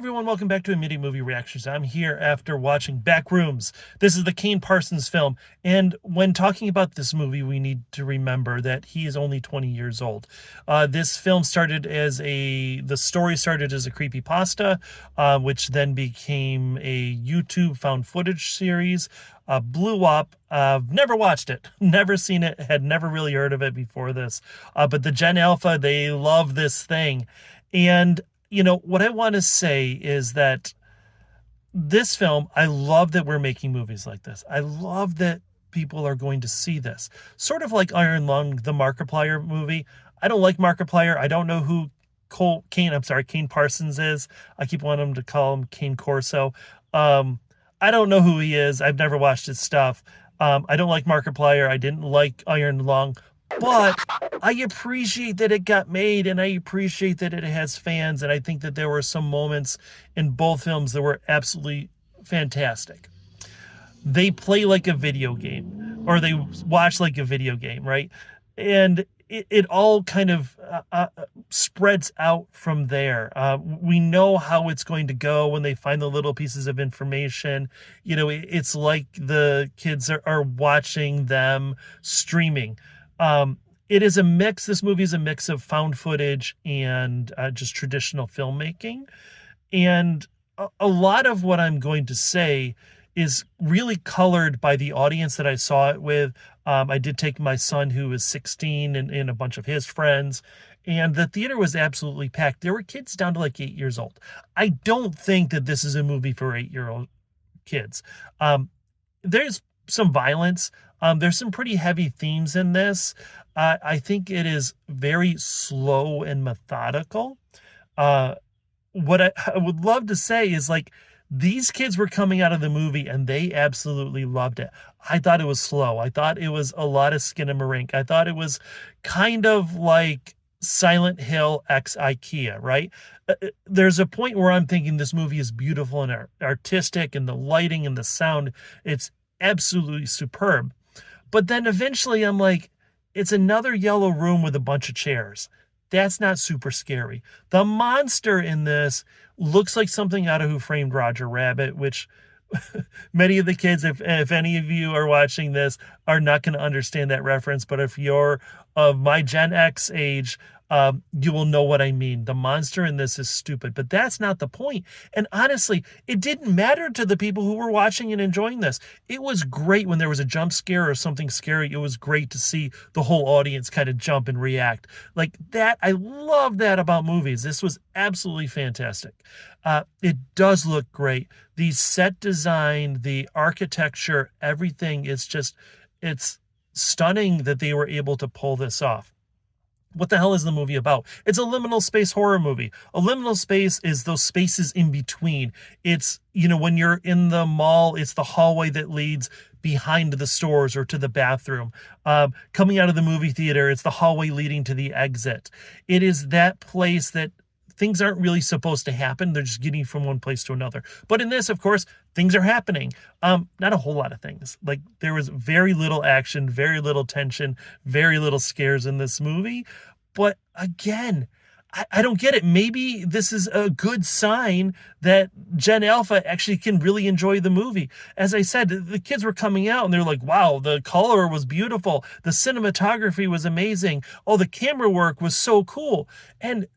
everyone, welcome back to Immediate Movie Reactions. I'm here after watching Backrooms. This is the Kane Parsons film, and when talking about this movie, we need to remember that he is only 20 years old. This film started as the story started as a creepypasta, which then became a YouTube found footage series, blew up. Never watched it, never seen it, had never really heard of it before this, but the Gen Alpha, they love this thing. And what I want to say is that this film, I love that we're making movies like this. I love that people are going to see this. Sort of like Iron Lung, the Markiplier movie. I don't like Markiplier. I don't know who Kane Parsons is. I keep wanting to call him Kane Corso. I don't know who he is. I've never watched his stuff. I don't like Markiplier. I didn't like Iron Lung. But I appreciate that it got made, and I appreciate that it has fans, and I think that there were some moments in both films that were absolutely fantastic. They play like a video game, or they watch like a video game, right? And it all kind of spreads out from there. We know how it's going to go when they find the little pieces of information. It's like the kids are watching them streaming. It is a mix. This movie is a mix of found footage and just traditional filmmaking. And a lot of what I'm going to say is really colored by the audience that I saw it with. I did take my son, who was 16, and a bunch of his friends, and the theater was absolutely packed. There were kids down to like 8 years old. I don't think that this is a movie for 8-year-old kids. There's some violence. There's some pretty heavy themes in this. I think it is very slow and methodical. What I would love to say is, like, these kids were coming out of the movie and they absolutely loved it. I thought it was slow. I thought it was a lot of skinamarink. I thought it was kind of like Silent Hill x Ikea, right? There's a point where I'm thinking this movie is beautiful and artistic, and the lighting and the sound, it's absolutely superb. But then eventually I'm like, it's another yellow room with a bunch of chairs. That's not super scary. The monster in this looks like something out of Who Framed Roger Rabbit, which many of the kids, if any of you are watching this, are not going to understand that reference. But if you're of my Gen X age, you will know what I mean. The monster in this is stupid, but that's not the point. And honestly, it didn't matter to the people who were watching and enjoying this. It was great when there was a jump scare or something scary. It was great to see the whole audience kind of jump and react like that. I love that about movies. This was absolutely fantastic. It does look great. The set design, the architecture, everything is just, it's stunning that they were able to pull this off. What the hell is the movie about? It's a liminal space horror movie. A liminal space is those spaces in between. It's, when you're in the mall, it's the hallway that leads behind the stores or to the bathroom. Coming out of the movie theater, it's the hallway leading to the exit. It is that place that things aren't really supposed to happen. They're just getting from one place to another. But in this, of course, things are happening. Not a whole lot of things. Like, there was very little action, very little tension, very little scares in this movie. But again, I don't get it. Maybe this is a good sign that Gen Alpha actually can really enjoy the movie. As I said, the kids were coming out and they're like, wow, the color was beautiful. The cinematography was amazing. Oh, the camera work was so cool. And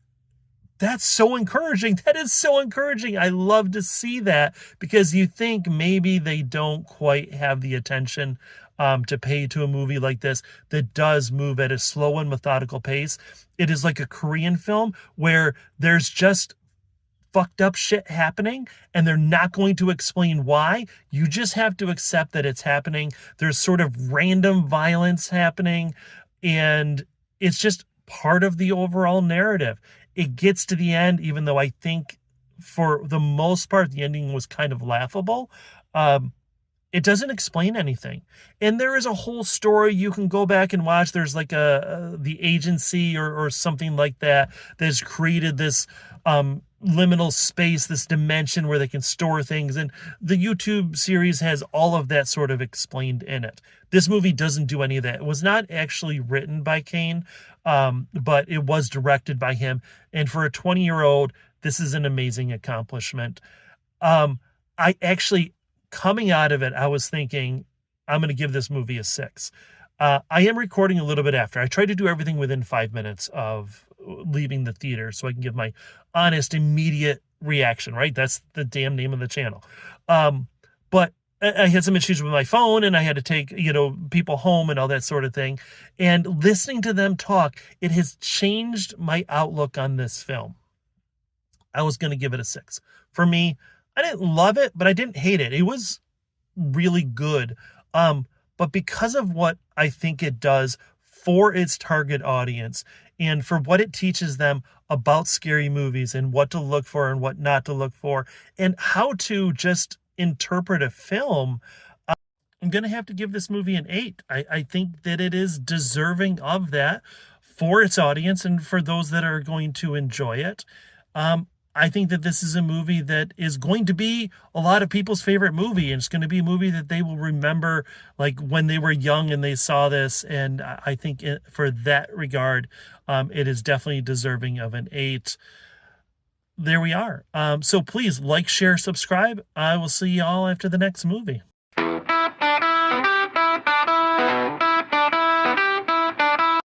that's so encouraging. That is so encouraging. I love to see that, because you think maybe they don't quite have the attention to pay to a movie like this that does move at a slow and methodical pace. It is like a Korean film where there's just fucked up shit happening and they're not going to explain why. You just have to accept that it's happening. There's sort of random violence happening, and it's just part of the overall narrative. It gets to the end, even though I think for the most part, the ending was kind of laughable. It doesn't explain anything. And there is a whole story you can go back and watch. There's like the agency or something like that that's created this liminal space, this dimension where they can store things. And the YouTube series has all of that sort of explained in it. This movie doesn't do any of that. It was not actually written by Kane, but it was directed by him. And for a 20-year-old, this is an amazing accomplishment. Um, I actually, coming out of it, I was thinking, I'm going to give this movie a 6. I am recording a little bit after. I try to do everything within 5 minutes of leaving the theater so I can give my honest, immediate reaction, right? That's the damn name of the channel. But I had some issues with my phone and I had to take, people home and all that sort of thing. And listening to them talk, it has changed my outlook on this film. I was going to give it a 6. For me, I didn't love it, but I didn't hate it. It was really good. But because of what I think it does for its target audience and for what it teaches them about scary movies and what to look for and what not to look for and how to just interpret a film, I'm going to have to give this movie an 8. I think that it is deserving of that for its audience and for those that are going to enjoy it. I think that this is a movie that is going to be a lot of people's favorite movie, and it's going to be a movie that they will remember like when they were young and they saw this. And I think for that regard, it is definitely deserving of an 8. There we are. So please like, share, subscribe. I will see you all after the next movie.